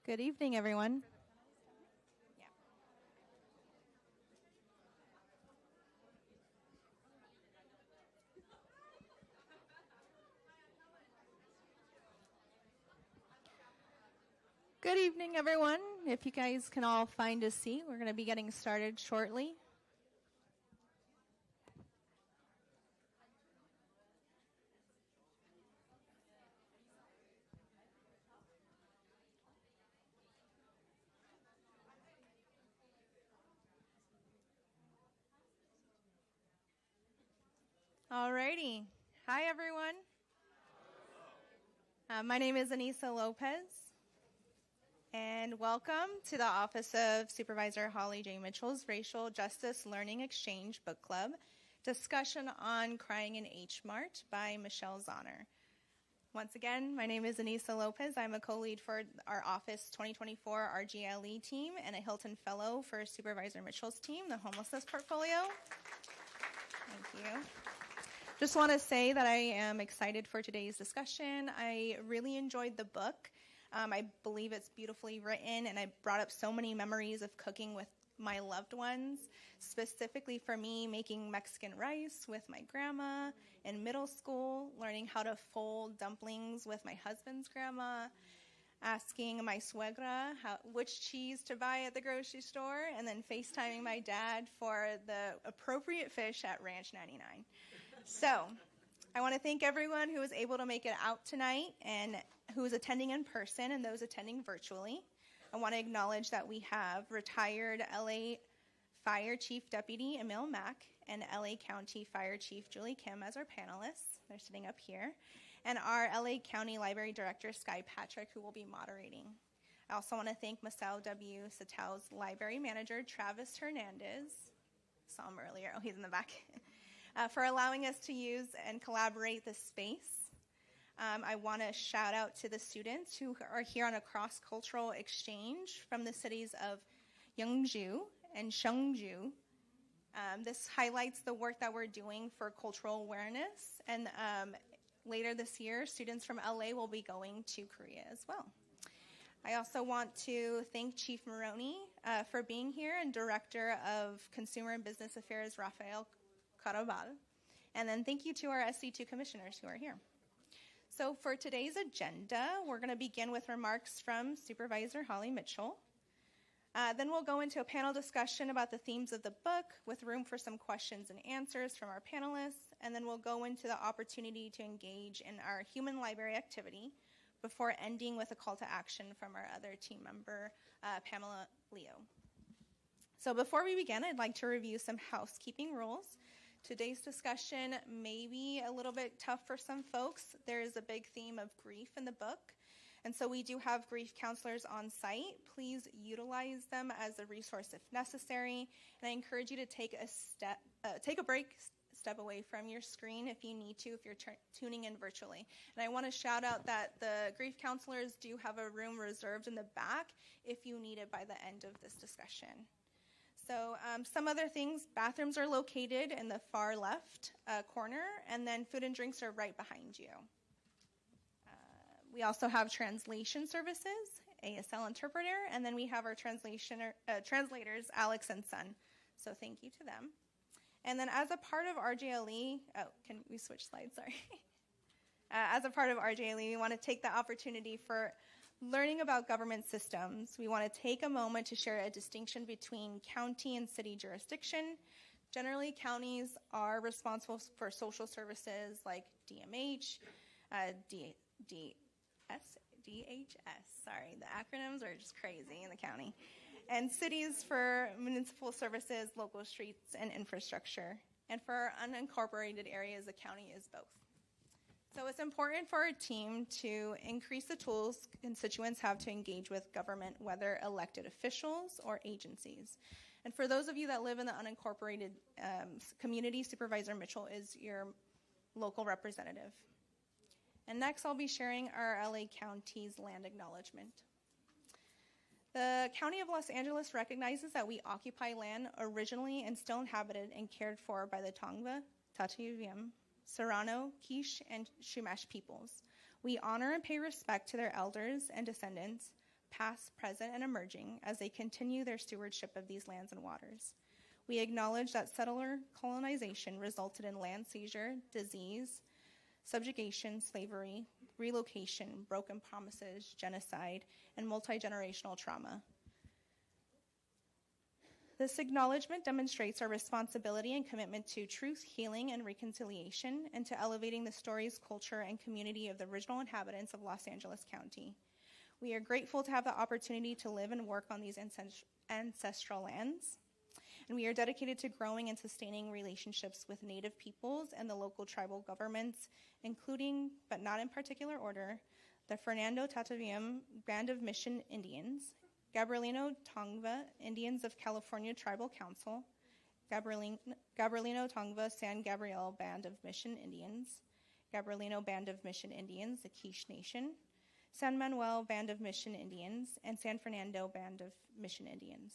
Good evening, everyone. Yeah. Good evening, everyone. If you guys can all find a seat, we're going to be getting started shortly. Alrighty. Hi, everyone. My name is Anissa Lopez, and welcome to the Office of Supervisor Holly J. Mitchell's Racial Justice Learning Exchange Book Club discussion on Crying in H Mart by Michelle Zauner. Once again, my name is Anissa Lopez. I'm a co-lead for our Office 2024 RGLE team and a Hilton Fellow for Supervisor Mitchell's team, the Homelessness Portfolio. Thank you. Just want to say that I am excited for today's discussion. I really enjoyed the book. I believe it's beautifully written, and I brought up so many memories of cooking with my loved ones, specifically for me, making Mexican rice with my grandma in middle school, learning how to fold dumplings with my husband's grandma, asking my suegra which cheese to buy at the grocery store, and then FaceTiming my dad for the appropriate fish at Ranch 99. So I want to thank everyone who was able to make it out tonight and who is attending in person and those attending virtually. I want to acknowledge that we have retired LA Fire Chief Deputy Emil Mack and LA County Fire Chief Julie Kim as our panelists. They're sitting up here. And our LA County Library Director, Sky Patrick, who will be moderating. I also want to thank Masao W. Satao's Library Manager, Travis Hernandez. Saw him earlier. Oh, he's in the back. For allowing us to use and collaborate this space. I want to shout out to the students who are here on a cross-cultural exchange from the cities of Yeongju and Cheongju. This highlights the work that we're doing for cultural awareness. And later this year, students from LA will be going to Korea as well. I also want to thank Chief Maroney for being here and Director of Consumer and Business Affairs, Rafael Carabal. And then thank you to our SC2 commissioners who are here. So for today's agenda, we're going to begin with remarks from Supervisor Holly Mitchell. Then we'll go into a panel discussion about the themes of the book with room for some questions and answers from our panelists. And then we'll go into the opportunity to engage in our human library activity before ending with a call to action from our other team member, Pamela Leo. So before we begin, I'd like to review some housekeeping rules. Today's discussion may be a little bit tough for some folks. There is a big theme of grief in the book. And so we do have grief counselors on site. Please utilize them as a resource if necessary. And I encourage you to take a break, step away from your screen if you need to, if you're tuning in virtually. And I want to shout out that the grief counselors do have a room reserved in the back if you need it by the end of this discussion. So some other things, bathrooms are located in the far left corner, and then food and drinks are right behind you. We also have translation services, ASL interpreter, and then we have our translators, Alex and Sun. So thank you to them. And then as a part of RJLE, can we switch slides? Sorry. As a part of RJLE, we want to take the opportunity for learning about government systems. We want to take a moment to share a distinction between county and city jurisdiction. Generally, counties are responsible for social services like DMH, DHS, sorry, the acronyms are just crazy in the county, and cities for municipal services, local streets, and infrastructure. And for our unincorporated areas, the county is both. So it's important for our team to increase the tools constituents have to engage with government, whether elected officials or agencies. And for those of you that live in the unincorporated community, Supervisor Mitchell is your local representative. And next, I'll be sharing our LA County's land acknowledgement. The County of Los Angeles recognizes that we occupy land originally and still inhabited and cared for by the Tongva, Tatuyuviam, Serrano, Quiche, and Chumash peoples. We honor and pay respect to their elders and descendants, past, present, and emerging, as they continue their stewardship of these lands and waters. We acknowledge that settler colonization resulted in land seizure, disease, subjugation, slavery, relocation, broken promises, genocide, and multi-generational trauma. This acknowledgement demonstrates our responsibility and commitment to truth, healing, and reconciliation, and to elevating the stories, culture, and community of the original inhabitants of Los Angeles County. We are grateful to have the opportunity to live and work on these ancestral lands, and we are dedicated to growing and sustaining relationships with Native peoples and the local tribal governments, including, but not in particular order, the Fernando Tataviam Band of Mission Indians, Gabrielino Tongva Indians of California Tribal Council, Gabrielino Tongva San Gabriel Band of Mission Indians, Gabrielino Band of Mission Indians, the Quiche Nation, San Manuel Band of Mission Indians, and San Fernando Band of Mission Indians.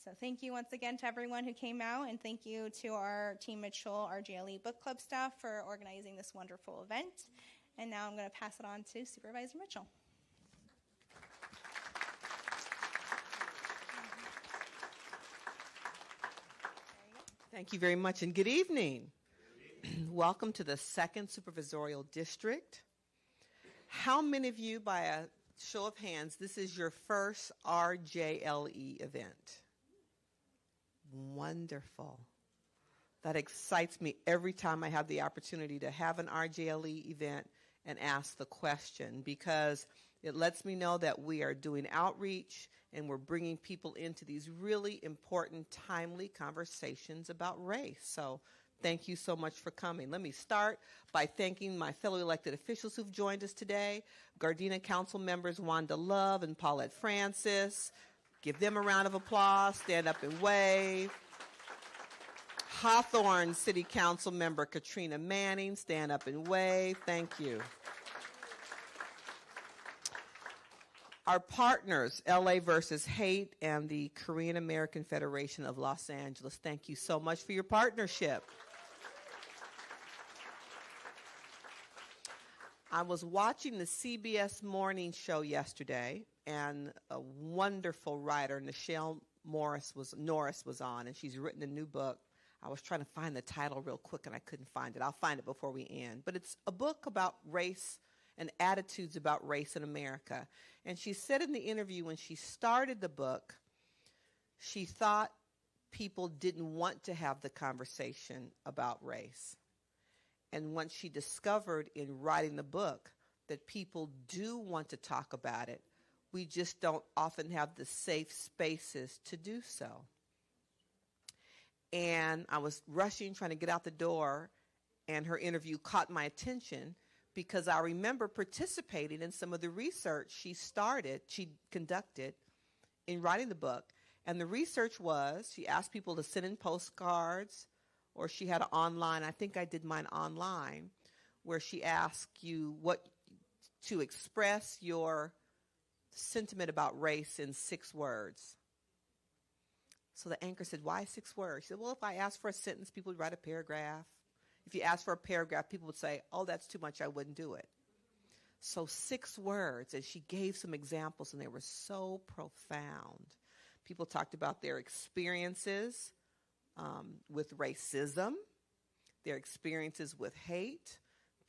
So thank you once again to everyone who came out, and thank you to our Team Mitchell RGLE Book Club staff for organizing this wonderful event. And now I'm going to pass it on to Supervisor Mitchell. Thank you very much, and good evening. Welcome to the 2nd Supervisorial District. How many of you, by a show of hands, this is your first RJLE event? Wonderful. That excites me every time I have the opportunity to have an RJLE event and ask the question, because it lets me know that we are doing outreach and we're bringing people into these really important, timely conversations about race. So thank you so much for coming. Let me start by thanking my fellow elected officials who've joined us today. Gardena Council members Wanda Love and Paulette Francis. Give them a round of applause. Stand up and wave. Hawthorne City Council member Katrina Manning. Stand up and wave. Thank you. Our partners, LA versus Hate and the Korean American Federation of Los Angeles, thank you so much for your partnership. I was watching the CBS morning show yesterday, and a wonderful writer, Michelle Norris was on, and she's written a new book. I was trying to find the title real quick, and I couldn't find it. I'll find it before we end. But it's a book about race and attitudes about race in America. And she said in the interview when she started the book, she thought people didn't want to have the conversation about race. And once she discovered in writing the book that people do want to talk about it, we just don't often have the safe spaces to do so. And I was rushing, trying to get out the door, and her interview caught my attention because I remember participating in some of the research she conducted in writing the book. And the research was, she asked people to send in postcards, or she had an online, I think I did mine online, where she asked you to express your sentiment about race in 6 words. So the anchor said, why 6 words? She said, well, if I asked for a sentence, people would write a paragraph. If you asked for a paragraph, people would say, oh, that's too much, I wouldn't do it. So 6 words, and she gave some examples, and they were so profound. People talked about their experiences with racism, their experiences with hate.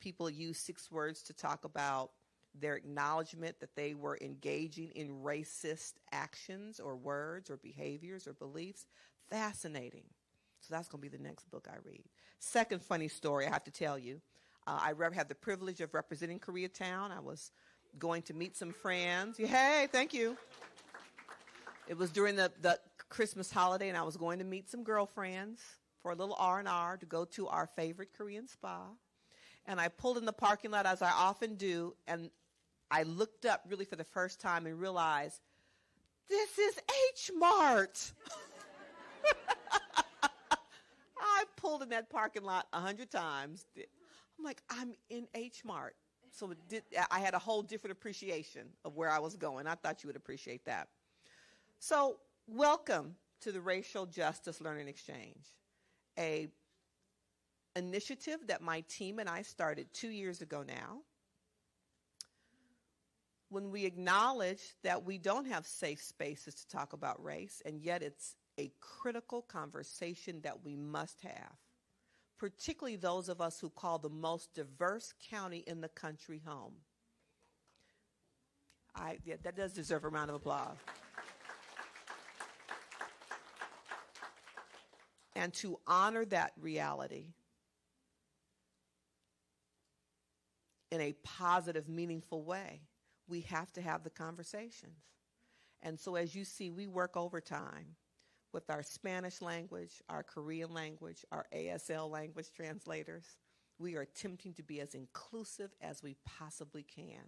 People used 6 words to talk about their acknowledgement that they were engaging in racist actions or words or behaviors or beliefs. Fascinating. So that's going to be the next book I read. Second funny story I have to tell you. I had the privilege of representing Koreatown. I was going to meet some friends. Hey, thank you. It was during the Christmas holiday, and I was going to meet some girlfriends for a little R&R to go to our favorite Korean spa. And I pulled in the parking lot, as I often do, and I looked up really for the first time and realized, this is H Mart. I pulled in that parking lot 100 times. I'm like, I'm in H Mart. So I had a whole different appreciation of where I was going. I thought you would appreciate that. So welcome to the Racial Justice Learning Exchange, a initiative that my team and I started 2 years ago now. when we acknowledge that we don't have safe spaces to talk about race, and yet it's a critical conversation that we must have, particularly those of us who call the most diverse county in the country home. That does deserve a round of applause. And to honor that reality in a positive, meaningful way, we have to have the conversations. And so as you see, we work overtime with our Spanish language, our Korean language, our ASL language translators. We are attempting to be as inclusive as we possibly can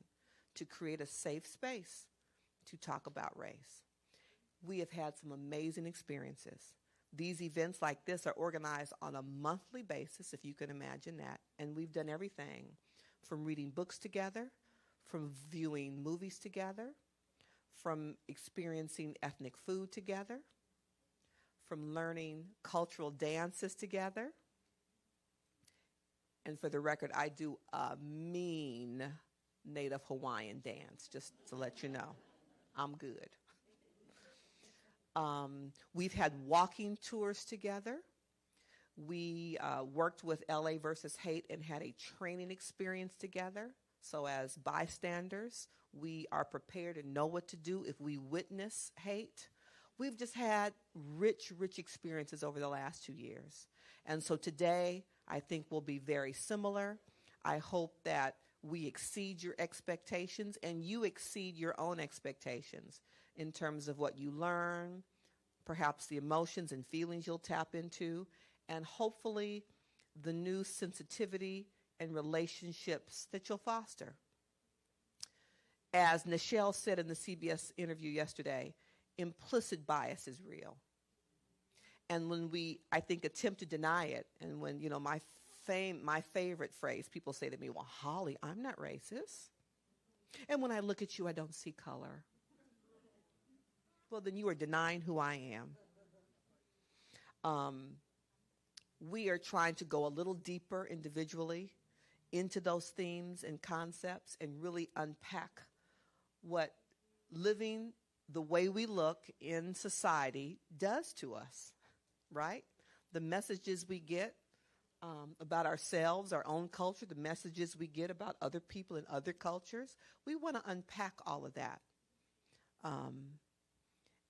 to create a safe space to talk about race. We have had some amazing experiences. These events like this are organized on a monthly basis, if you can imagine that, and we've done everything from reading books together, from viewing movies together, from experiencing ethnic food together, from learning cultural dances together. And for the record, I do a mean Native Hawaiian dance, just to let you know. I'm good. We've had walking tours together. We worked with LA versus Hate and had a training experience together. So as bystanders, we are prepared and know what to do if we witness hate. We've just had rich, rich experiences over the last 2 years. And so today, I think will be very similar. I hope that we exceed your expectations and you exceed your own expectations in terms of what you learn, perhaps the emotions and feelings you'll tap into, and hopefully the new sensitivity and relationships that you'll foster. As Nichelle said in the CBS interview yesterday, implicit bias is real. And when we, I think, attempt to deny it, and when, my favorite phrase, people say to me, well, Holly, I'm not racist. And when I look at you, I don't see color. Well, then you are denying who I am. We are trying to go a little deeper individually into those themes and concepts and really unpack what living the way we look in society does to us, right? The messages we get about ourselves, our own culture, the messages we get about other people and other cultures. We want to unpack all of that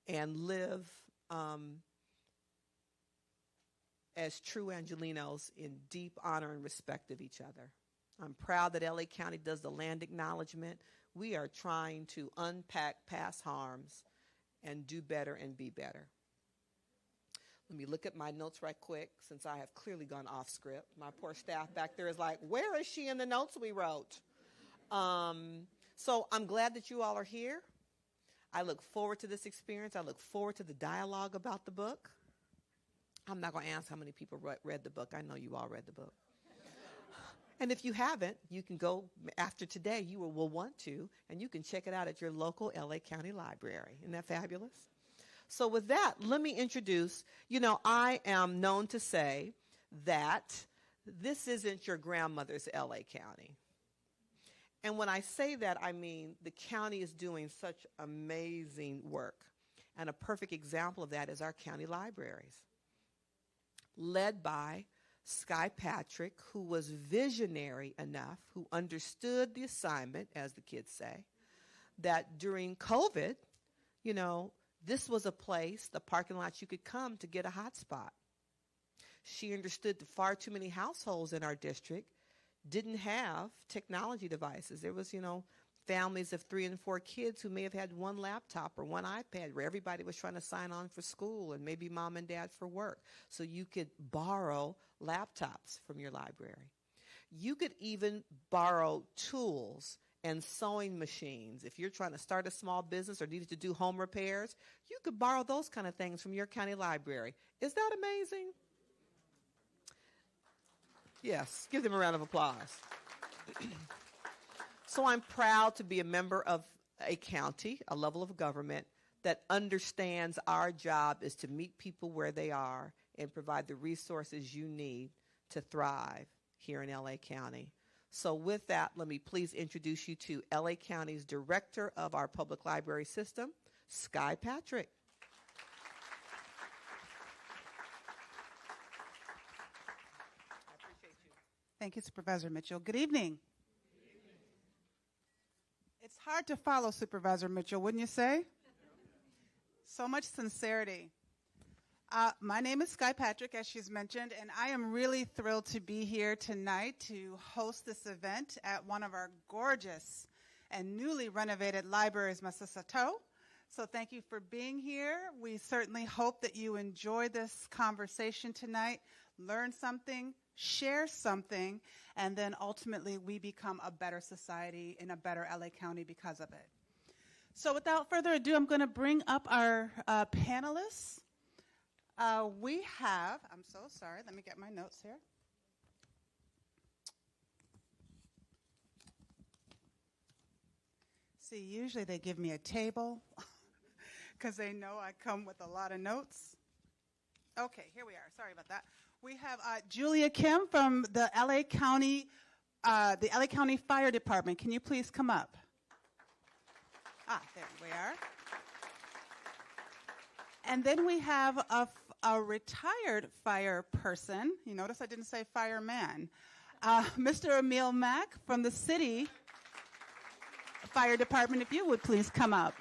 and live as true Angelenos in deep honor and respect of each other. I'm proud that LA County does the land acknowledgement. We are trying to unpack past harms and do better and be better. Let me look at my notes right quick, since I have clearly gone off script. My poor staff back there is like, where is she in the notes we wrote? So I'm glad that you all are here. I look forward to this experience. I look forward to the dialogue about the book. I'm not going to ask how many people read the book. I know you all read the book. And if you haven't, you can go after today. You will want to, and you can check it out at your local LA County Library. Isn't that fabulous? So with that, let me introduce, I am known to say that this isn't your grandmother's LA County. And when I say that, I mean the county is doing such amazing work. And a perfect example of that is our county libraries, led by Sky Patrick, who was visionary enough, who understood the assignment, as the kids say, that during COVID, this was a place, the parking lot you could come to get a hot spot. She understood that far too many households in our district didn't have technology devices. There was, families of 3 and 4 kids who may have had one laptop or one iPad where everybody was trying to sign on for school and maybe mom and dad for work. So you could borrow laptops from your library. You could even borrow tools and sewing machines. If you're trying to start a small business or needed to do home repairs, you could borrow those kind of things from your county library. Is that amazing? Yes, give them a round of applause. So I'm proud to be a member of a county, a level of government that understands our job is to meet people where they are and provide the resources you need to thrive here in LA County. So with that, let me please introduce you to LA County's Director of our Public Library System, Sky Patrick. I appreciate you. Thank you, Supervisor Mitchell. Good evening. It's hard to follow Supervisor Mitchell, wouldn't you say? So much sincerity. My name is Sky Patrick, as she's mentioned, and I am really thrilled to be here tonight to host this event at one of our gorgeous and newly renovated libraries, Massasoit. So thank you for being here. We certainly hope that you enjoy this conversation tonight, learn something, share something, and then ultimately we become a better society in a better LA County because of it. So without further ado, I'm going to bring up our panelists. We have, I'm so sorry, let me get my notes here. See, usually they give me a table because they know I come with a lot of notes. Okay, here we are. Sorry about that. We have Julia Kim from the LA County Fire Department. Can you please come up? There we are. And then we have a retired fire person. You notice I didn't say fireman. Mr. Emil Mack from the city fire department, if you would please come up.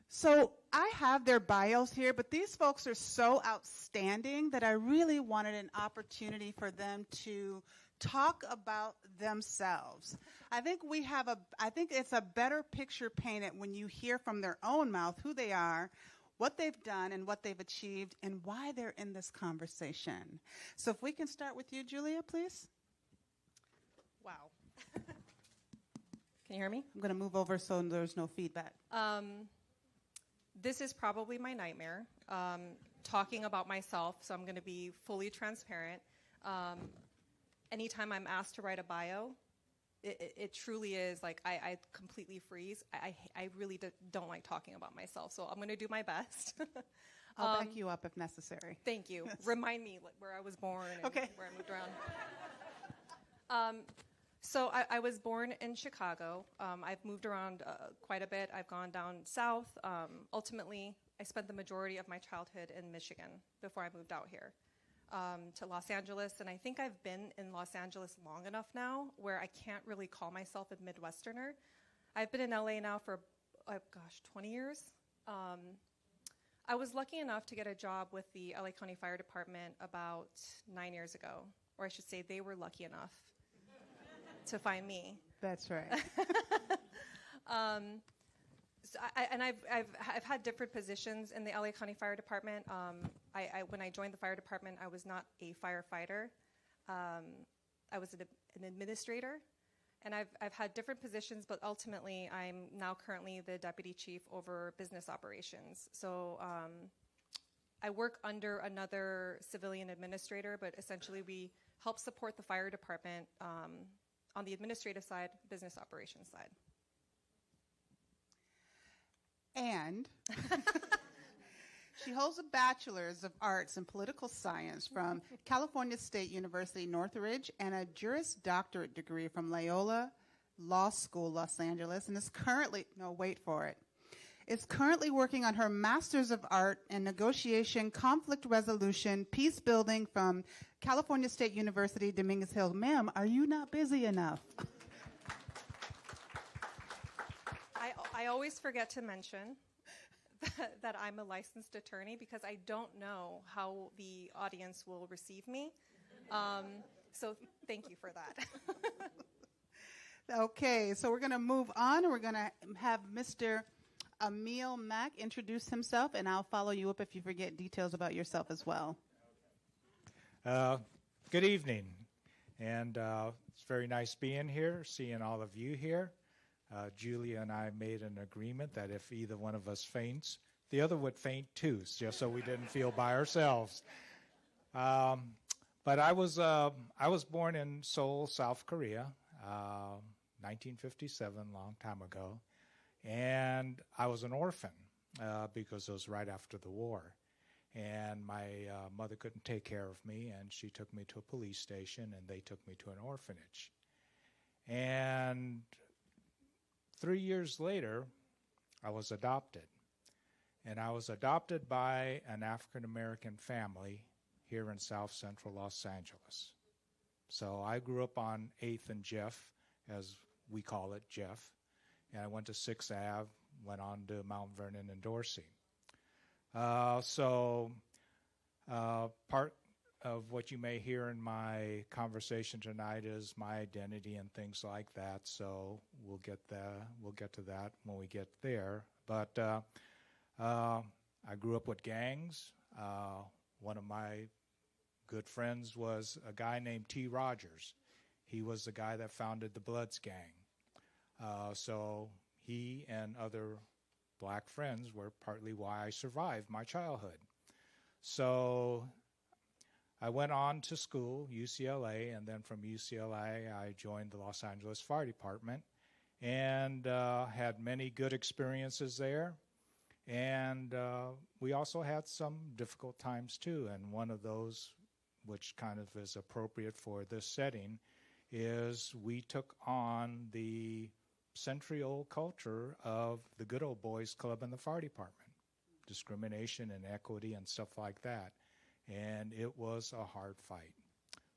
So I have their bios here, but these folks are so outstanding that I really wanted an opportunity for them to talk about themselves. I think it's a better picture painted when you hear from their own mouth who they are, what they've done, and what they've achieved, and why they're in this conversation. So if we can start with you, Julia, please. Wow. Can you hear me? I'm going to move over so there's no feedback. This is probably my nightmare, talking about myself, so I'm going to be fully transparent. Anytime I'm asked to write a bio, it truly is like I completely freeze. I really don't like talking about myself, so I'm going to do my best. I'll back you up if necessary. Thank you. Remind me where I was born and where I moved around. So I was born in Chicago. I've moved around quite a bit. I've gone down south. Ultimately, I spent the majority of my childhood in Michigan before I moved out here. To Los Angeles, and I think I've been in Los Angeles long enough now where I can't really call myself a Midwesterner. I've been in LA now for, 20 years. I was lucky enough to get a job with the LA County Fire Department about 9 years ago, or I should say they were lucky enough to find me. That's right. So I've had different positions in the LA County Fire Department. When I joined the fire department, I was not a firefighter. I was an administrator, and I've had different positions, but ultimately I'm now currently the deputy chief over business operations. So I work under another civilian administrator, but essentially we help support the fire department on the administrative side, business operations side. And she holds a bachelor's of arts in political science from California State University, Northridge, and a Juris Doctorate degree from Loyola Law School, Los Angeles, and is currently, is currently working on her Master's of Art in Negotiation, Conflict Resolution, Peace Building from California State University, Dominguez Hills. Ma'am, are you not busy enough? I always forget to mention that I'm a licensed attorney because I don't know how the audience will receive me. So thank you for that. Okay, so we're going to move on, and we're going to have Mr. Emil Mack introduce himself, and I'll follow you up if you forget details about yourself as well. Good evening, and it's very nice being here, seeing all of you here. Julia and I made an agreement that if either one of us faints, the other would faint too, just so we didn't feel by ourselves. But I was born in Seoul, South Korea, 1957, long time ago, and I was an orphan because it was right after the war. And my mother couldn't take care of me, and she took me to a police station, and they took me to an orphanage. And 3 years later, I was adopted. And I was adopted by an African-American family here in South Central Los Angeles. So I grew up on 8th and Jeff, as we call it, Jeff. And I went to 6th Ave, went on to Mount Vernon and Dorsey. Part of what you may hear in my conversation tonight is my identity and things like that. So we'll get to that when we get there. But I grew up with gangs. One of my good friends was a guy named T. Rogers. He was the guy that founded the Bloods gang. So he and other black friends were partly why I survived my childhood. So I went on to school, UCLA, and then from UCLA I joined the Los Angeles Fire Department and had many good experiences there. And we also had some difficult times too, and one of those, which kind of is appropriate for this setting, is we took on the century-old culture of the good old boys club in the fire department, discrimination and equity and stuff like that. And it was a hard fight.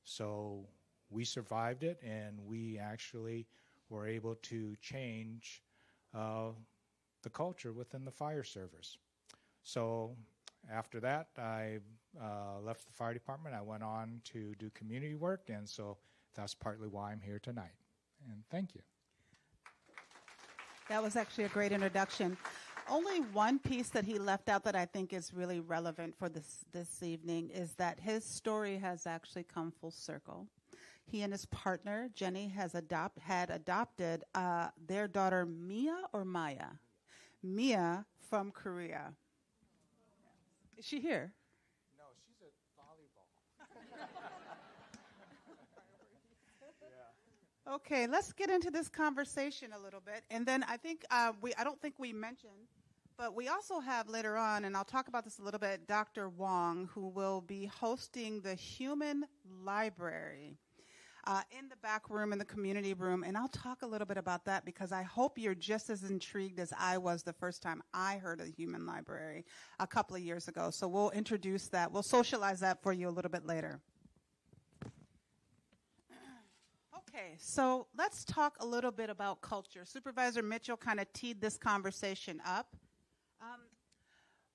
So we survived it, and we actually were able to change the culture within the fire service. So after that, I left the fire department. I went on to do community work, and so that's partly why I'm here tonight. And thank you. That was actually a great introduction. Only one piece that he left out that I think is really relevant for this evening is that his story has actually come full circle. He and his partner, Jenny, had adopted their daughter, Mia or Maya? Mia from Korea. Is she here? No, she's at volleyball. Yeah. Okay, let's get into this conversation a little bit. And then I think I don't think we mentioned, but we also have later on, and I'll talk about this a little bit, Dr. Wong, who will be hosting the Human Library in the back room, in the community room. And I'll talk a little bit about that because I hope you're just as intrigued as I was the first time I heard of the Human Library a couple of years ago. So we'll introduce that. We'll socialize that for you a little bit later. Okay, so let's talk a little bit about culture. Supervisor Mitchell kind of teed this conversation up.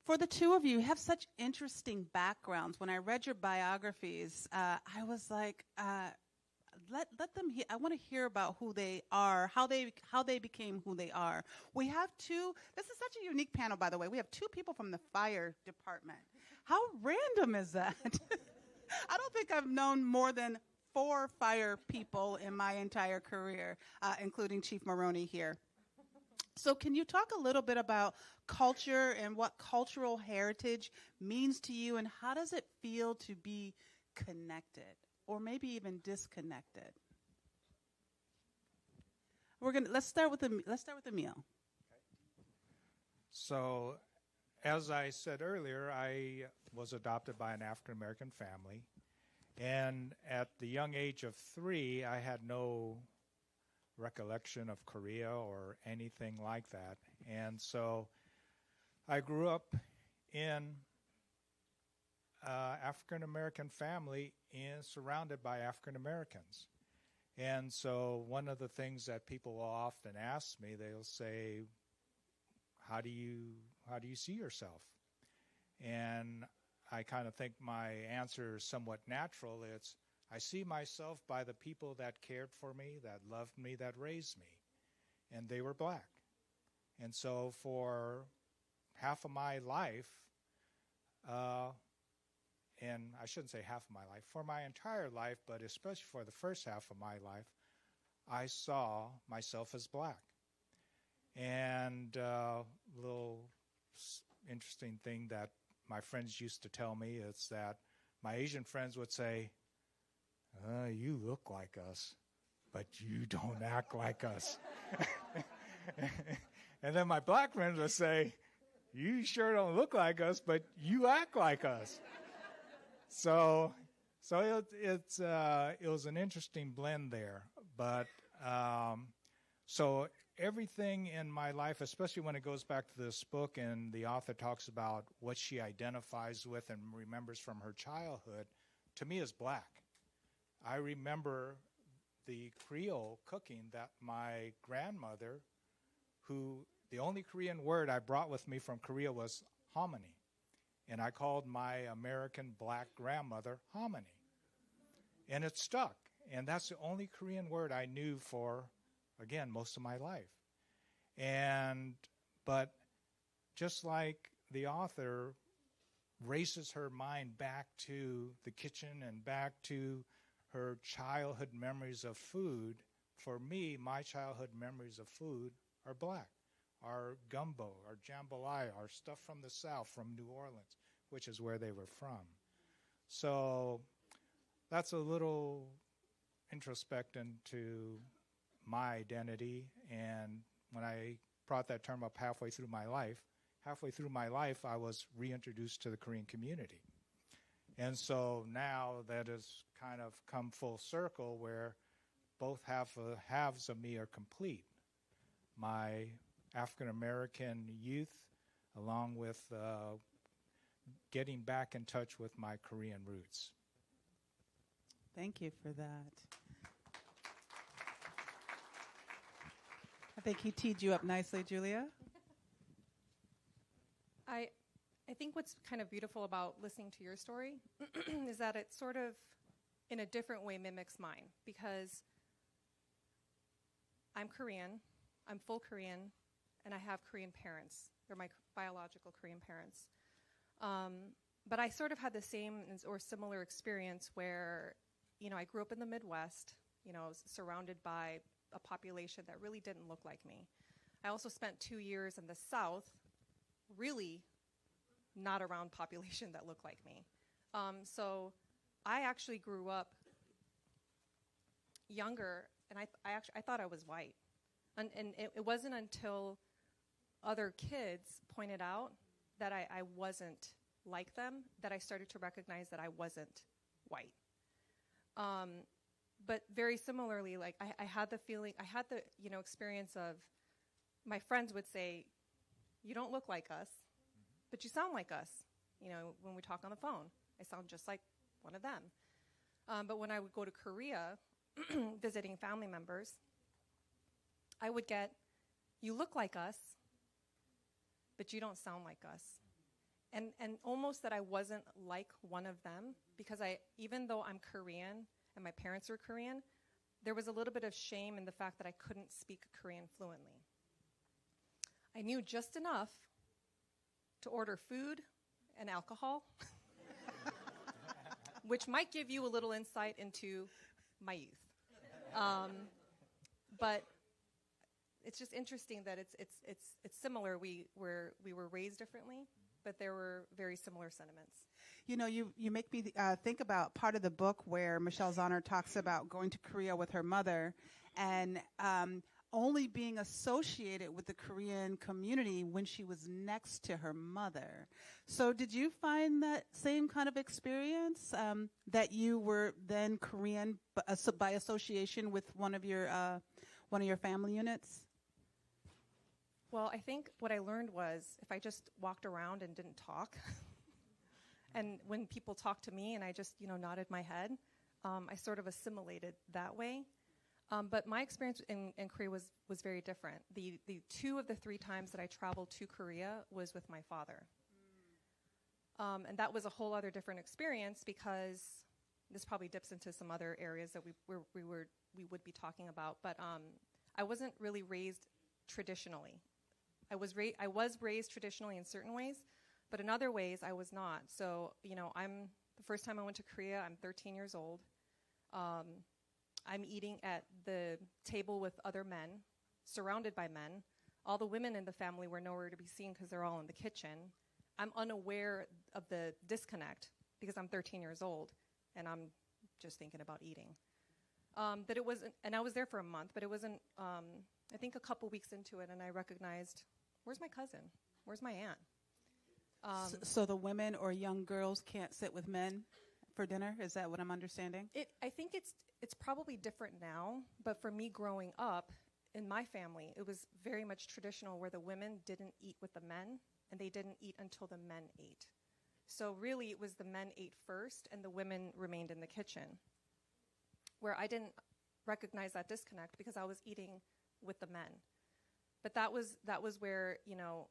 For the two of you have such interesting backgrounds. When I read your biographies, I was like, let them hear. I want to hear about who they are, how they became who they are. We have two. This is such a unique panel, by the way. We have two people from the fire department. How random is that? I don't think I've known more than 4 fire people in my entire career, including Chief Maroney here. So can you talk a little bit about culture and what cultural heritage means to you, and how does it feel to be connected or maybe even disconnected? Let's start with the meal. Okay. So, as I said earlier, I was adopted by an African American family, and at the young age of 3, I had no recollection of Korea or anything like that. And so I grew up in African American family surrounded by African Americans. And so one of the things that people will often ask me, they'll say, how do you see yourself? And I kind of think my answer is somewhat natural. It's, I see myself by the people that cared for me, that loved me, that raised me. And they were black. And so for half of my life, and I shouldn't say half of my life, for my entire life, but especially for the first half of my life, I saw myself as black. And a little interesting thing that my friends used to tell me is that my Asian friends would say, you look like us, but you don't act like us. And then my black friends would say, you sure don't look like us, but you act like us. So it was an interesting blend there. But so everything in my life, especially when it goes back to this book and the author talks about what she identifies with and remembers from her childhood, to me is black. I remember the Creole cooking that my grandmother, who the only Korean word I brought with me from Korea was hominy. And I called my American black grandmother hominy. And it stuck. And that's the only Korean word I knew for, again, most of my life. But just like the author races her mind back to the kitchen and back to her childhood memories of food, for me, my childhood memories of food are black. Our gumbo, our jambalaya, our stuff from the South, from New Orleans, which is where they were from. So that's a little introspect into my identity. And when I brought that term up halfway through my life, I was reintroduced to the Korean community. And so now that has kind of come full circle where both halves of me are complete. My African-American youth, along with getting back in touch with my Korean roots. Thank you for that. I think he teed you up nicely, Julia. I think what's kind of beautiful about listening to your story is that it sort of, in a different way, mimics mine. Because I'm Korean, I'm full Korean, and I have Korean parents. They're my biological Korean parents. But I sort of had the same or similar experience where, I grew up in the Midwest, surrounded by a population that really didn't look like me. I also spent 2 years in the South, really not around population that looked like me. So I actually grew up younger, and I thought I was white. And it wasn't until other kids pointed out that I wasn't like them that I started to recognize that I wasn't white. But very similarly, like I had the feeling, I had the experience of my friends would say, "You don't look like us, but you sound like us." When we talk on the phone, I sound just like one of them. But when I would go to Korea, visiting family members, I would get, "You look like us, but you don't sound like us." And almost that I wasn't like one of them, because even though I'm Korean and my parents were Korean, there was a little bit of shame in the fact that I couldn't speak Korean fluently. I knew just enough to order food and alcohol, which might give you a little insight into my youth. But it's just interesting that it's similar. We were raised differently, but there were very similar sentiments. You make me think about part of the book where Michelle Zauner talks about going to Korea with her mother and only being associated with the Korean community when she was next to her mother. So did you find that same kind of experience, that you were then Korean by association with one of your family units? Well, I think what I learned was if I just walked around and didn't talk, and when people talked to me and I just, nodded my head, I sort of assimilated that way. But my experience in Korea was very different. The 2 of the 3 times that I traveled to Korea was with my father. And that was a whole other different experience, because this probably dips into some other areas that we would be talking about. But I wasn't really raised traditionally. I was raised traditionally in certain ways, but in other ways I was not. So, the first time I went to Korea, I'm 13 years old. I'm eating at the table with other men, surrounded by men. All the women in the family were nowhere to be seen because they're all in the kitchen. I'm unaware of the disconnect because I'm 13 years old and I'm just thinking about eating. But it wasn't, and I was there for a month, but it wasn't, I think a couple weeks into it, and I recognized, where's my cousin? Where's my aunt? So the women or young girls can't sit with men for dinner? Is that what I'm understanding? I think it's probably different now, but for me growing up, in my family, it was very much traditional where the women didn't eat with the men, and they didn't eat until the men ate. So really, it was the men ate first, and the women remained in the kitchen, where I didn't recognize that disconnect because I was eating with the men. But that was where,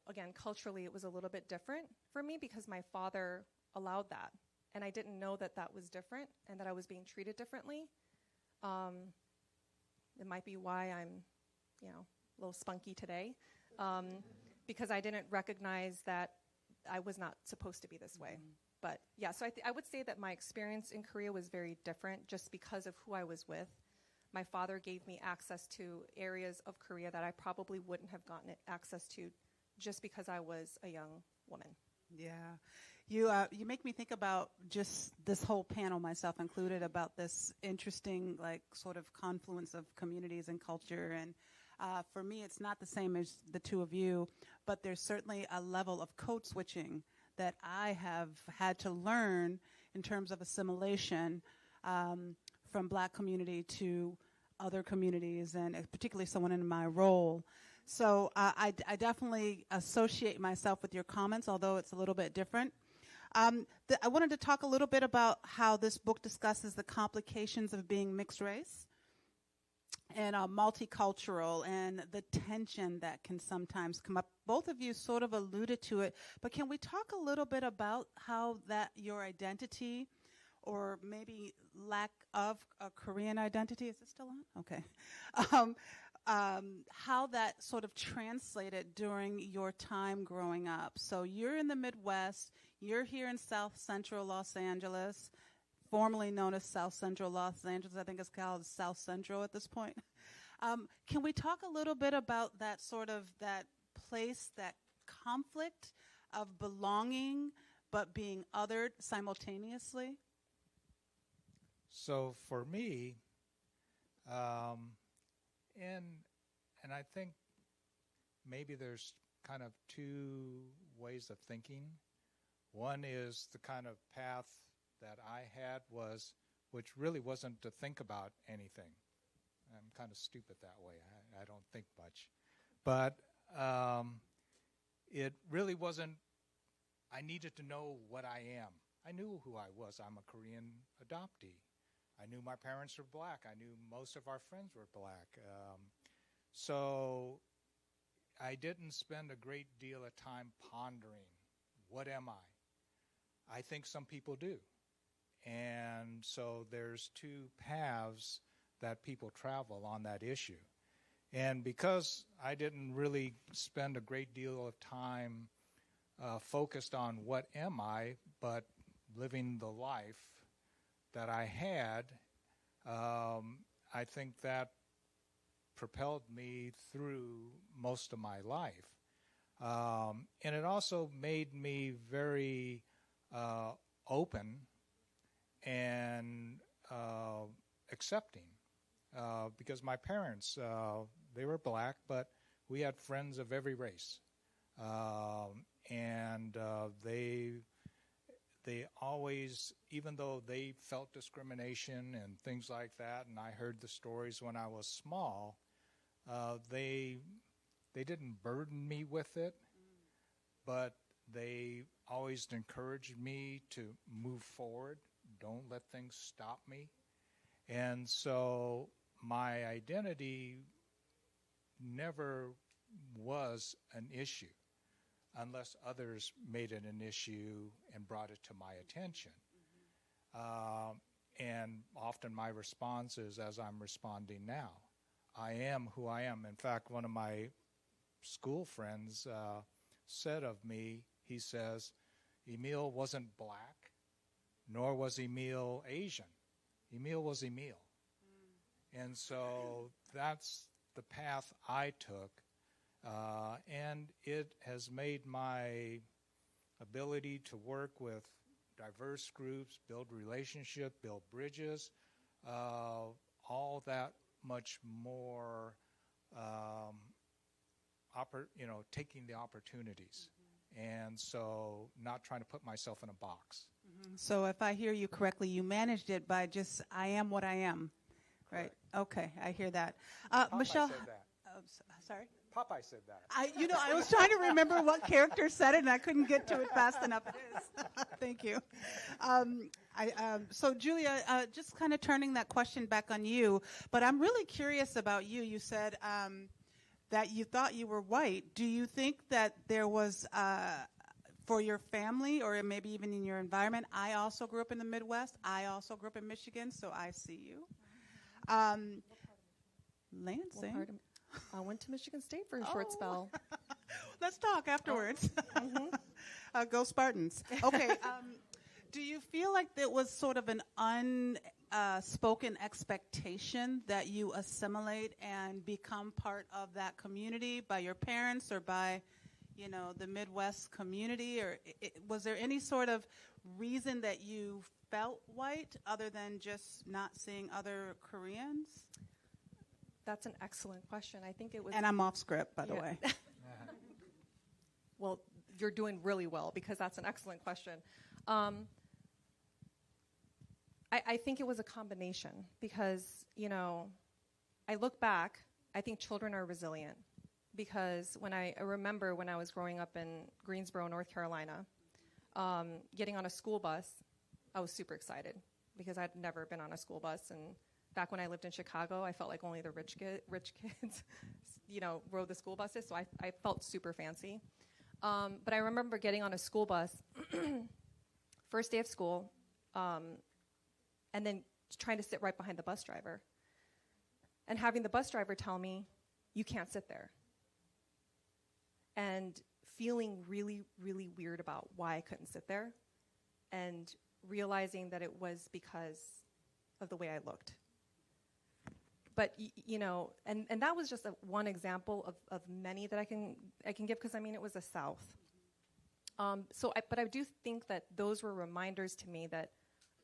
again, culturally, it was a little bit different for me because my father allowed that, and I didn't know that that was different and that I was being treated differently. It might be why I'm a little spunky today, because I didn't recognize that I was not supposed to be this way. But yeah, so I would say that my experience in Korea was very different just because of who I was with. My father gave me access to areas of Korea that I probably wouldn't have gotten access to just because I was a young woman. Yeah. You make me think about just this whole panel, myself included, about this interesting, sort of confluence of communities and culture. And for me, it's not the same as the two of you, but there's certainly a level of code switching that I have had to learn in terms of assimilation from Black community to other communities, and particularly someone in my role. So I definitely associate myself with your comments, although it's a little bit different. I wanted to talk a little bit about how this book discusses the complications of being mixed race and multicultural and the tension that can sometimes come up. Both of you sort of alluded to it, but can we talk a little bit about how that your identity or maybe lack of a Korean identity, is it still on? Okay. How that sort of translated during your time growing up. So you're in the Midwest, you're here in South Central Los Angeles, formerly known as South Central Los Angeles. I think it's called South Central at this point. Can we talk a little bit about that sort of that place, that conflict of belonging but being othered simultaneously? So for me, and I think maybe there's kind of two ways of thinking. One is the kind of path that I had which really wasn't to think about anything. I'm kind of stupid that way. I don't think much. But it really wasn't, I needed to know what I am. I knew who I was. I'm a Korean adoptee. I knew my parents were Black. I knew most of our friends were Black. So I didn't spend a great deal of time pondering, what am I? I think some people do. And so there's two paths that people travel on that issue. And because I didn't really spend a great deal of time focused on what am I, but living the life that I had, I think that propelled me through most of my life. And it also made me very open and accepting, because my parents, they were Black, but we had friends of every race. And they always, even though they felt discrimination and things like that, and I heard the stories when I was small, they didn't burden me with it, but they always encouraged me to move forward. Don't let things stop me. And so my identity never was an issue unless others made it an issue and brought it to my attention. And often my response is, as I'm responding now, I am who I am. In fact, one of my school friends said of me, he says, Emil wasn't Black, nor was Emil Asian. Emil was Emil. And so that's the path I took. And it has made my ability to work with diverse groups, build relationships, build bridges, all that much more, taking the opportunities. And so not trying to put myself in a box. Mm-hmm. So if I hear you correctly, you managed it by just, I am what I am, right? Correct. Okay, I hear that. Michelle Michelle, said that. Sorry? Popeye said that. I was trying to remember what character said it, and I couldn't get to it fast enough. It is. Thank you. So, Julia, just kind of turning that question back on you, but I'm really curious about you. You said that you thought you were white. Do you think that there was, for your family or maybe even in your environment, I also grew up in the Midwest. I also grew up in Michigan, so I see you. Lansing. I went to Michigan State for a short spell. Let's talk afterwards. Go Spartans. Okay. Do you feel like there was sort of an unspoken expectation that you assimilate and become part of that community by your parents or by, the Midwest community? Or was there any sort of reason that you felt white other than just not seeing other Koreans? That's an excellent question. I think it was... And I'm off script, by the way. Well, you're doing really well because that's an excellent question. I think it was a combination because, I look back, I think children are resilient because I remember when I was growing up in Greensboro, North Carolina, getting on a school bus, I was super excited because I'd never been on a school bus. And back when I lived in Chicago, I felt like only the rich kids, rode the school buses, so I felt super fancy. But I remember getting on a school bus, first day of school, and then trying to sit right behind the bus driver. And having the bus driver tell me, you can't sit there. And feeling really, really weird about why I couldn't sit there. And realizing that it was because of the way I looked. But, and that was just one example of many that I can give because, it was the South. But I do think that those were reminders to me that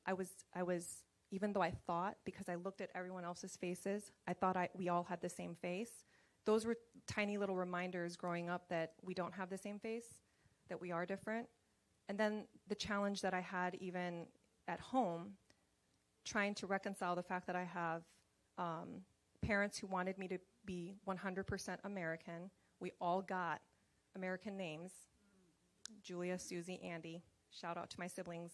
I was, even though I thought, because I looked at everyone else's faces, I thought we all had the same face. Those were tiny little reminders growing up that we don't have the same face, that we are different. And then the challenge that I had even at home, trying to reconcile the fact that I have parents who wanted me to be 100% American. We all got American names. Julia, Susie, Andy. Shout out to my siblings.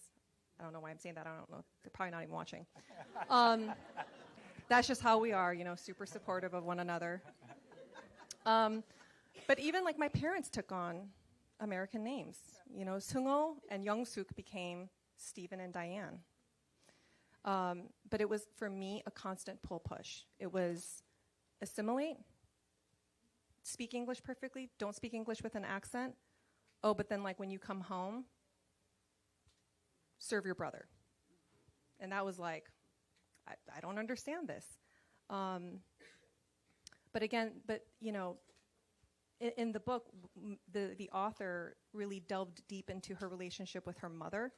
I don't know why I'm saying that. I don't know. They're probably not even watching. That's just how we are, super supportive of one another. But even my parents took on American names. Seung-ho and Young-suk became Stephen and Diane. But it was, for me, a constant pull-push. It was assimilate, speak English perfectly, don't speak English with an accent. Oh, but then, when you come home, serve your brother. And that was I don't understand this. But again, in the book, the author really delved deep into her relationship with her mother.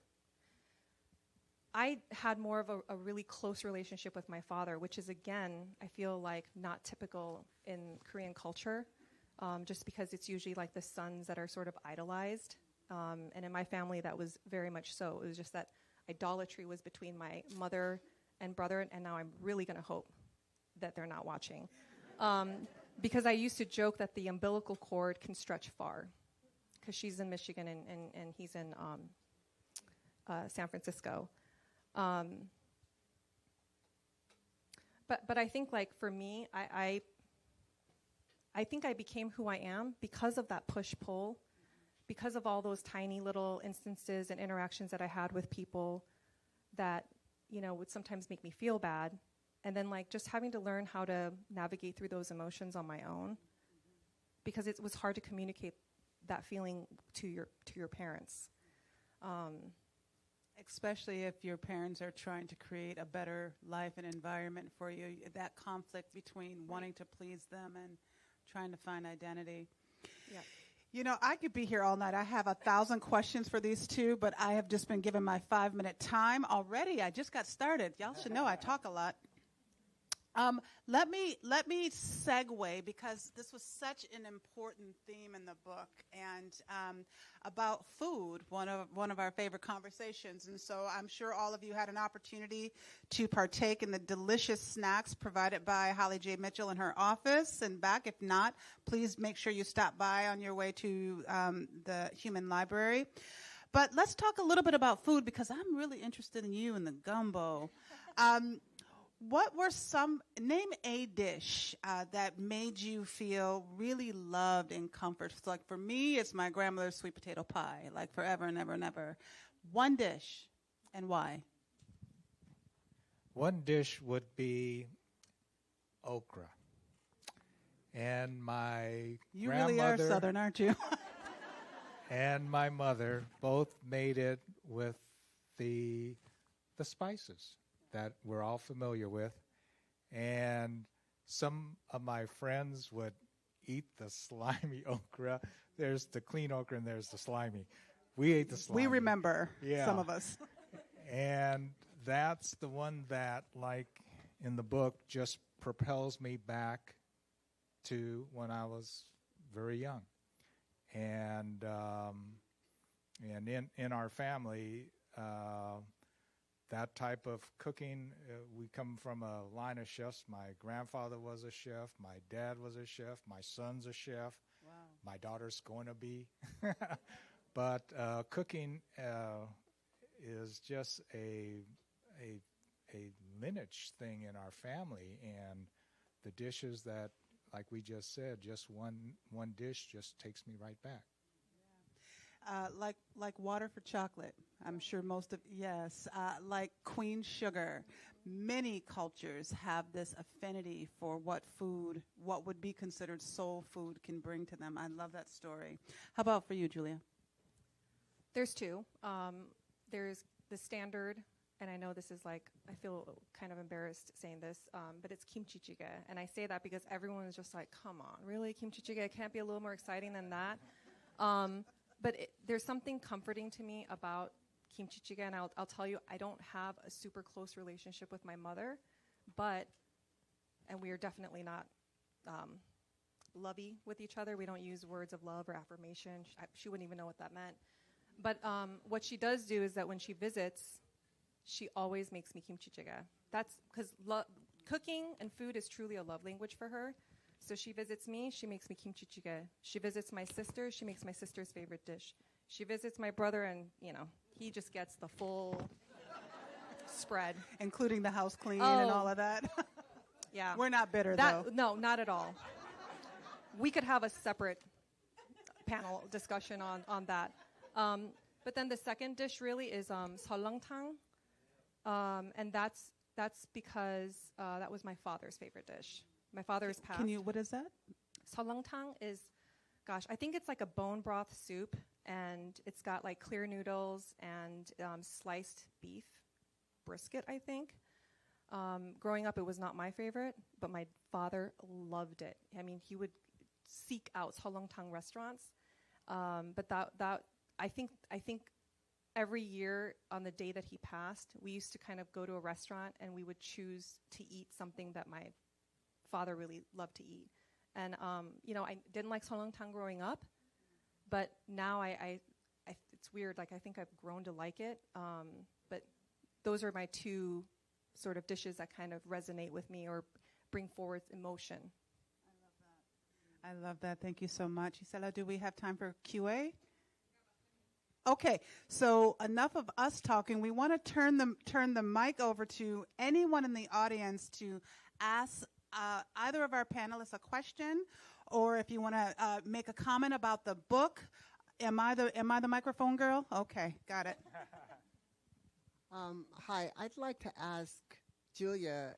I had more of a really close relationship with my father, which is, again, I feel not typical in Korean culture, just because it's usually the sons that are sort of idolized. And in my family, that was very much so. It was just that idolatry was between my mother and brother, and now I'm really going to hope that they're not watching. Because I used to joke that the umbilical cord can stretch far, because she's in Michigan and he's in San Francisco. But I think for me, I think I became who I am because of that push-pull, because of all those tiny little instances and interactions that I had with people that, would sometimes make me feel bad. And then just having to learn how to navigate through those emotions on my own, because it was hard to communicate that feeling to your parents. Especially if your parents are trying to create a better life and environment for you, that conflict between wanting to please them and trying to find identity. Yeah. I could be here all night. I have 1,000 questions for these two, but I have just been given my 5-minute time already. I just got started. Y'all should know I talk a lot. Let me segue, because this was such an important theme in the book, and about food, one of our favorite conversations. And so I'm sure all of you had an opportunity to partake in the delicious snacks provided by Holly J. Mitchell in her office and back. If not, please make sure you stop by on your way to the Human Library. But let's talk a little bit about food, because I'm really interested in you and the gumbo. What were name a dish that made you feel really loved and comforted? So, like, for me, it's my grandmother's sweet potato pie, like forever and ever and ever. One dish, and why? One dish would be okra. And my You grandmother... really are Southern, aren't you? and my mother both made it with the spices that we're all familiar with. And some of my friends would eat the slimy okra. There's the clean okra and there's the slimy. We ate the slimy. We remember, some of us. And that's the one that, like in the book, just propels me back to when I was very young. And in our family, that type of cooking, we come from a line of chefs. My grandfather was a chef. My dad was a chef. My son's a chef. Wow. My daughter's going to be. But cooking is just a lineage thing in our family. And the dishes that, like we just said, just one dish just takes me right back. Like water for chocolate. I'm sure yes. Like queen sugar. Many cultures have this affinity for what would be considered soul food can bring to them. I love that story. How about for you, Julia? There's two. There's the standard, and I know this is like, I feel kind of embarrassed saying this, but it's kimchi jjigae. And I say that because everyone is just like, come on, really? Kimchi jjigae can't be a little more exciting than that? But there's something comforting to me about kimchi jjigae, and I'll tell you, I don't have a super close relationship with my mother, and we are definitely not lovey with each other. We don't use words of love or affirmation. She wouldn't even know what that meant. But what she does do is that when she visits, she always makes me kimchi jjigae. That's because cooking and food is truly a love language for her. So she visits me, she makes me kimchi jjigae. She visits my sister, she makes my sister's favorite dish. She visits my brother, and, he just gets the full spread. Including the house clean and all of that? Yeah. We're not bitter, though. No, not at all. We could have a separate panel discussion on that. But then the second dish really is seolleongtang. And that's because that was my father's favorite dish. My father is passed. What is that? Seolleongtang is, I think it's like a bone broth soup, and it's got like clear noodles and sliced beef, brisket, I think. Growing up, it was not my favorite, but my father loved it. I mean, he would seek out seolleongtang restaurants. But that I think every year on the day that he passed, we used to kind of go to a restaurant and we would choose to eat something that my father really loved to eat. And, I didn't like seolleongtang growing up, but now I it's weird. Like, I think I've grown to like it. But those are my two sort of dishes that kind of resonate with me or bring forward emotion. I love that. Thank you so much. Isela, do we have time for QA? Okay, so enough of us talking. We want to turn the mic over to anyone in the audience to ask either of our panelists a question, or if you want to make a comment about the book. Am I the microphone girl? Okay, got it. Hi, I'd like to ask Julia,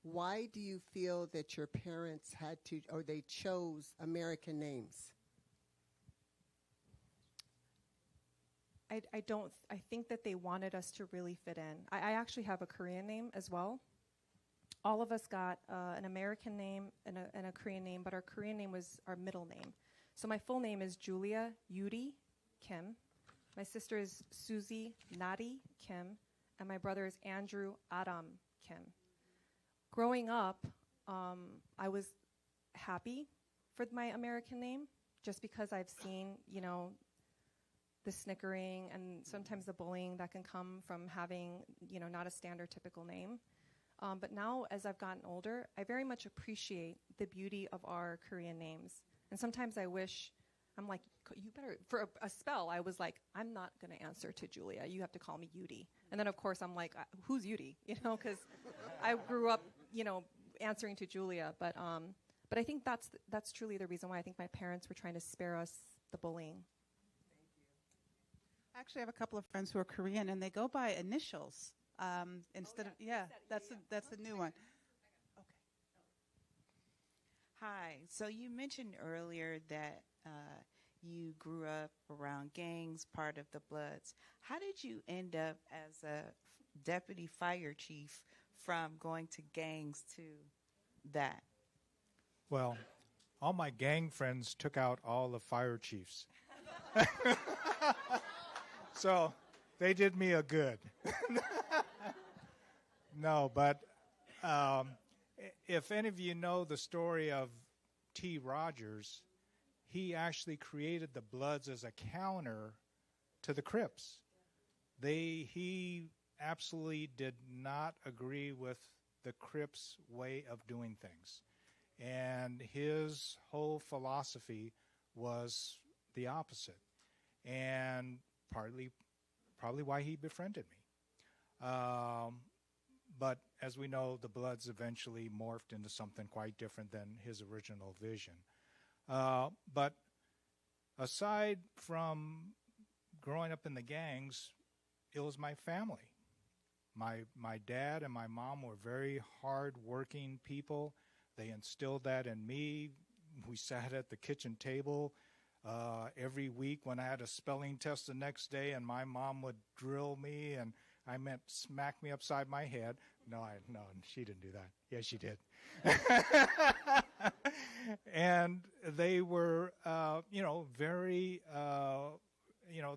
why do you feel that your parents had to, or they chose American names? I think that they wanted us to really fit in. I actually have a Korean name as well. All of us got an American name and a Korean name, but our Korean name was our middle name. So my full name is Julia Yuri Kim. My sister is Susie Nadi Kim, and my brother is Andrew Adam Kim. growing up, I was happy for my American name, just because I've seen, the snickering and sometimes the bullying that can come from having, not a standard typical name. But now, as I've gotten older, I very much appreciate the beauty of our Korean names. And sometimes I wish, I'm like, you better, for a spell, I was like, I'm not going to answer to Julia. You have to call me Yudi. And then, of course, I'm like, who's Yudi? Because I grew up, answering to Julia. But I think that's truly the reason why I think my parents were trying to spare us the bullying. I actually have a couple of friends who are Korean, and they go by initials instead of, that's a new one. Okay. Hi. So you mentioned earlier that you grew up around gangs, part of the Bloods. How did you end up as a deputy fire chief from going to gangs to that? Well, all my gang friends took out all the fire chiefs. So they did me a good. No, but if any of you know the story of T. Rogers, he actually created the Bloods as a counter to the Crips. He absolutely did not agree with the Crips' way of doing things. And his whole philosophy was the opposite. And probably why he befriended me. But as we know, the Bloods eventually morphed into something quite different than his original vision. But aside from growing up in the gangs, it was my family. My dad and my mom were very hard-working people. They instilled that in me. We sat at the kitchen table every week when I had a spelling test the next day, and my mom would drill me, and I meant smack me upside my head. No, she didn't do that. Yes, she did. And they were, very,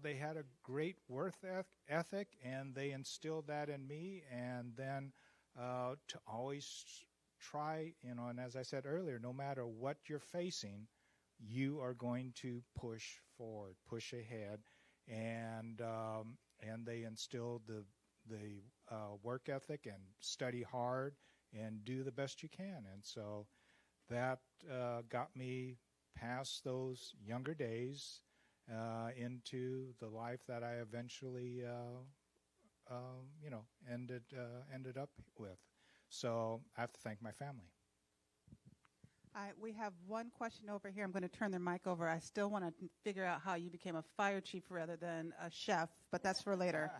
they had a great work ethic, and they instilled that in me. And then to always try, and as I said earlier, no matter what you're facing, you are going to push forward, push ahead, and they instilled the work ethic and study hard and do the best you can. And so that got me past those younger days into the life that I eventually, ended up with. So I have to thank my family. We have one question over here. I'm going to turn the mic over. I still want to figure out how you became a fire chief rather than a chef, but that's for later.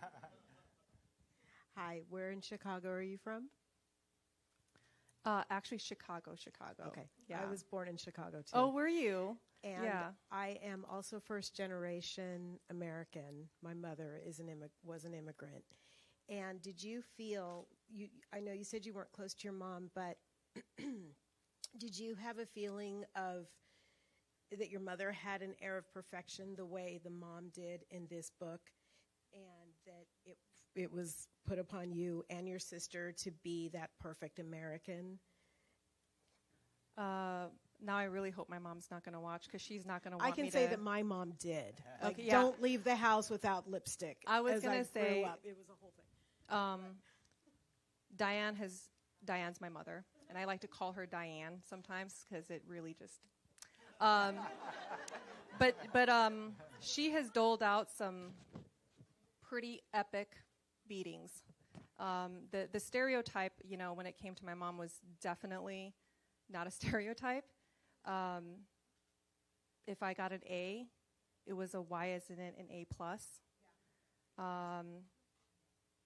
Hi, where in Chicago are you from? Actually, Chicago. Okay. Yeah. I was born in Chicago, too. Oh, were you? And yeah. I am also first-generation American. My mother was an immigrant. And did you feel, I know you said you weren't close to your mom, but did you have a feeling of that your mother had an air of perfection the way the mom did in this book, and that it was put upon you and your sister to be that perfect American? Now I really hope my mom's not going to watch, because she's not going to want me to. I can say that my mom did. Okay, yeah. Don't leave the house without lipstick. I was going to say, grew up, it was a whole thing. Diane's my mother, and I like to call her Diane sometimes because it really just. But she has doled out some pretty epic beatings. The stereotype, when it came to my mom, was definitely not a stereotype. If I got an A, it was a Y as in an A+.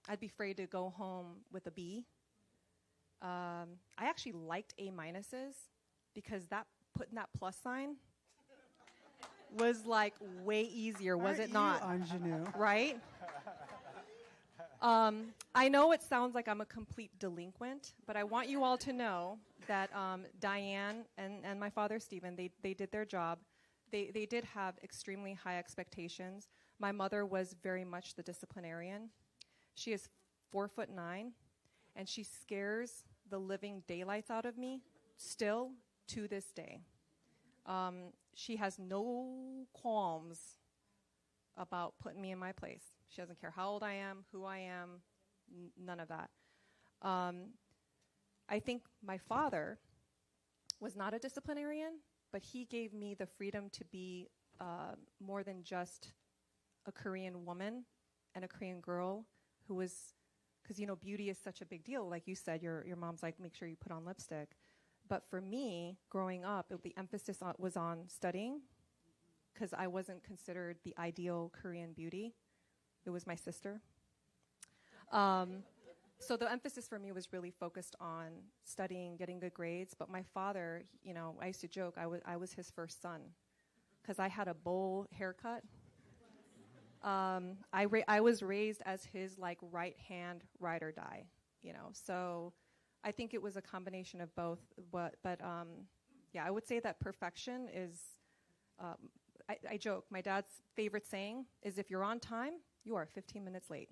I'd be afraid to go home with a B. I actually liked A- because putting that plus sign was like way easier, was it not? Ingenue? Right? I know it sounds like I'm a complete delinquent, but I want you all to know that Diane and my father, Stephen, they did their job. They did have extremely high expectations. My mother was very much the disciplinarian. She is 4'9", and she scares the living daylights out of me still to this day. She has no qualms about putting me in my place. She doesn't care how old I am, who I am, none of that. I think my father was not a disciplinarian, but he gave me the freedom to be more than just a Korean woman and a Korean girl who was, because, you know, beauty is such a big deal. Like you said, your mom's like, make sure you put on lipstick. But for me, growing up, the emphasis was on studying, because I wasn't considered the ideal Korean beauty. It was my sister. So the emphasis for me was really focused on studying, getting good grades. But my father, you know, I used to joke, I was his first son, because I had a bowl haircut. I was raised as his, like, right-hand ride or die, you know. So I think it was a combination of both. But yeah, I would say that perfection is, I joke, my dad's favorite saying is, if you're on time, you are 15 minutes late.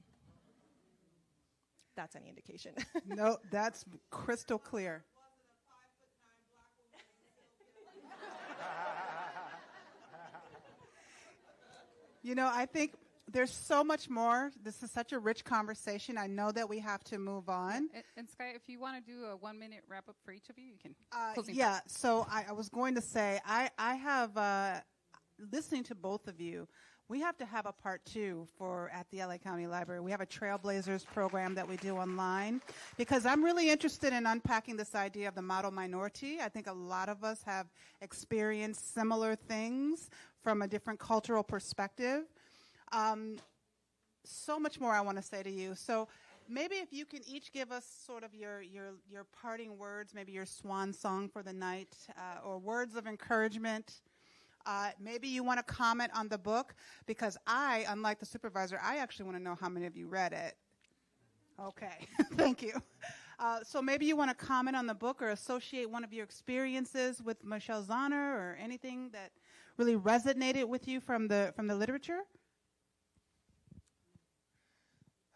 That's any indication. No, that's crystal clear. You know, I think there's so much more. This is such a rich conversation. I know that we have to move on. And Sky, if you want to do a 1-minute wrap up for each of you, you can. Yeah, so I was going to say, I have, listening to both of you, we have to have a part 2 at the LA County Library. We have a Trailblazers program that we do online, because I'm really interested in unpacking this idea of the model minority. I think a lot of us have experienced similar things from a different cultural perspective. So much more I want to say to you. So maybe if you can each give us sort of your parting words, maybe your swan song for the night, or words of encouragement. Maybe you want to comment on the book, because unlike the supervisor, I actually want to know how many of you read it. Okay, thank you. So maybe you want to comment on the book or associate one of your experiences with Michelle Zauner, or anything that really resonated with you from the literature.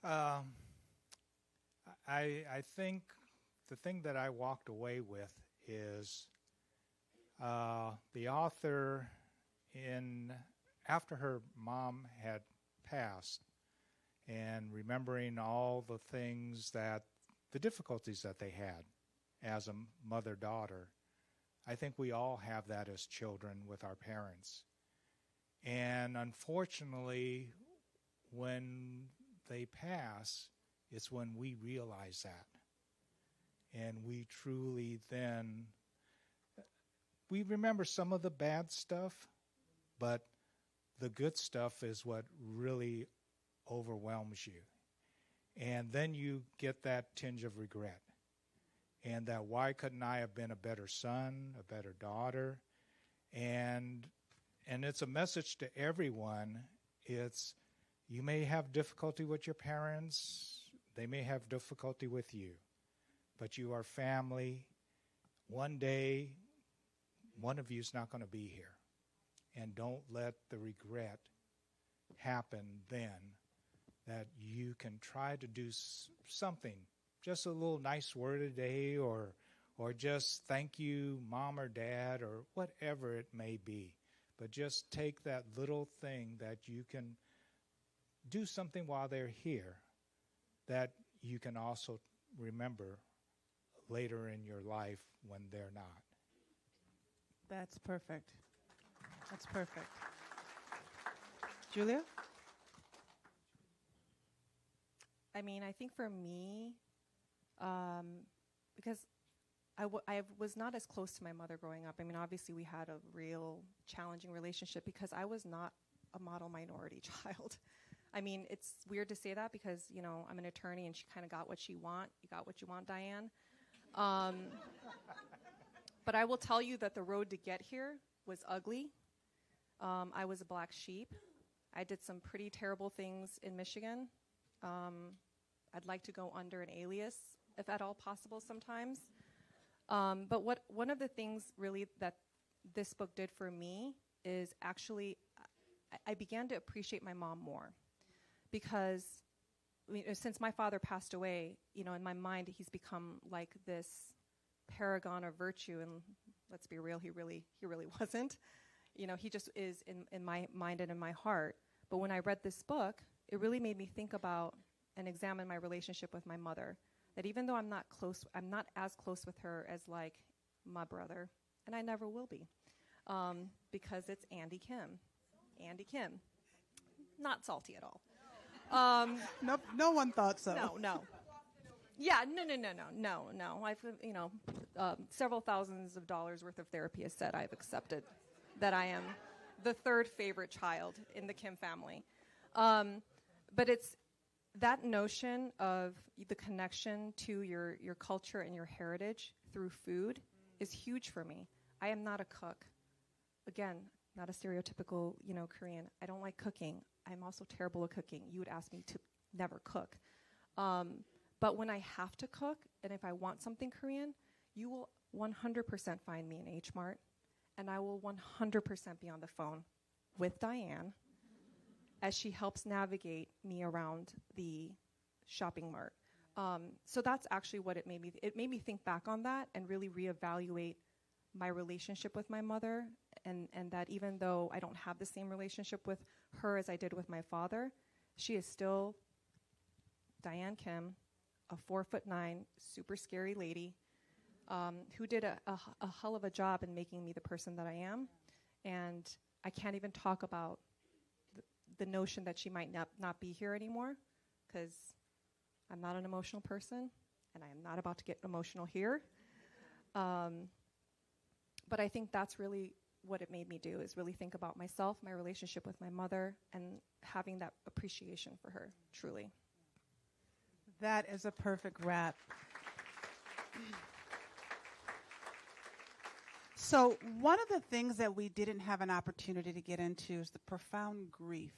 I think the thing that I walked away with is the author, after her mom had passed, and remembering all the things the difficulties that they had as a mother-daughter. I think we all have that as children with our parents. And unfortunately, when they pass, it's when we realize that. And we truly then, we remember some of the bad stuff, but the good stuff is what really overwhelms you. And then you get that tinge of regret. And that, why couldn't I have been a better son, a better daughter? And it's a message to everyone. It's, you may have difficulty with your parents. They may have difficulty with you. But you are family. One day, one of you is not going to be here. And don't let the regret happen then, that you can try to do something, just a little nice word a day, or just thank you, mom or dad, or whatever it may be. But just take that little thing that you can do something while they're here that you can also remember later in your life when they're not. That's perfect. That's perfect. Julia? I mean, I think for me, because I was not as close to my mother growing up. I mean, obviously we had a real challenging relationship because I was not a model minority child. I mean, it's weird to say that because, you know, I'm an attorney and she kind of got what she want. You got what you want, Diane. But I will tell you that the road to get here was ugly. I was a black sheep. I did some pretty terrible things in Michigan. I'd like to go under an alias, if at all possible sometimes. But one of the things really that this book did for me is actually I began to appreciate my mom more, because since my father passed away, in my mind, he's become like this paragon of virtue. And let's be real, he really wasn't. He just is in my mind and in my heart. But when I read this book, it really made me think about and examine my relationship with my mother. That even though I'm not as close with her as like my brother, and I never will be, because it's Andy Kim. Andy Kim. Not salty at all. No one thought so. No. Yeah, no. I've, several thousands of dollars worth of therapy has said I've accepted that I am the third favorite child in the Kim family. But it's that notion of the connection to your culture and your heritage through food is huge for me. I am not a cook. Again, not a stereotypical, Korean. I don't like cooking. I'm also terrible at cooking. You would ask me to never cook. But when I have to cook, and if I want something Korean, you will 100% find me in H Mart, and I will 100% be on the phone with Diane as she helps navigate me around the shopping mart. So that's actually what it made me. It made me think back on that and really reevaluate my relationship with my mother, and that even though I don't have the same relationship with her as I did with my father, she is still Diane Kim, a 4'9", super scary lady, who did a hell of a job in making me the person that I am. And I can't even talk about the notion that she might not be here anymore, because I'm not an emotional person, and I am not about to get emotional here. But I think that's really what it made me do, is really think about myself, my relationship with my mother, and having that appreciation for her, truly. That is a perfect wrap. So one of the things that we didn't have an opportunity to get into is the profound grief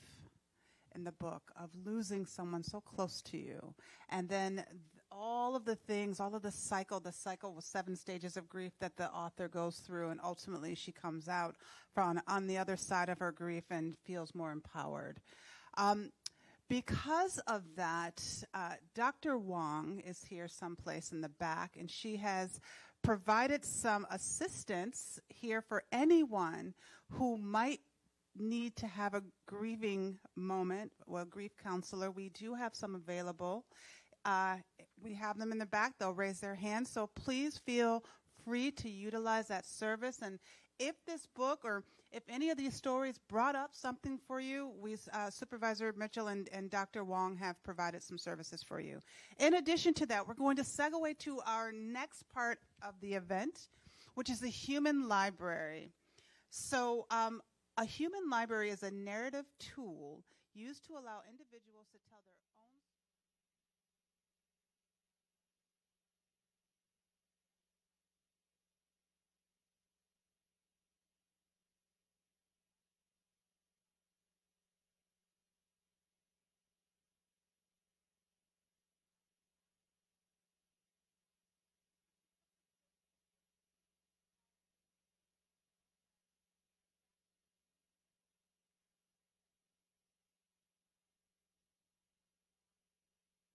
in the book of losing someone so close to you. And then all of the things, all of the cycle with 7 stages of grief that the author goes through, and ultimately she comes out on the other side of her grief and feels more empowered. Because of that, Dr. Wong is here someplace in the back, and she has provided some assistance here for anyone who might need to have a grieving moment, well, grief counselor. We do have some available. We have them in the back. They'll raise their hands. So please feel free to utilize that service. And if this book or if any of these stories brought up something for you, Supervisor Mitchell and Dr. Wong have provided some services for you. In addition to that, we're going to segue to our next part of the event, which is the human library. So a human library is a narrative tool used to allow individuals to tell their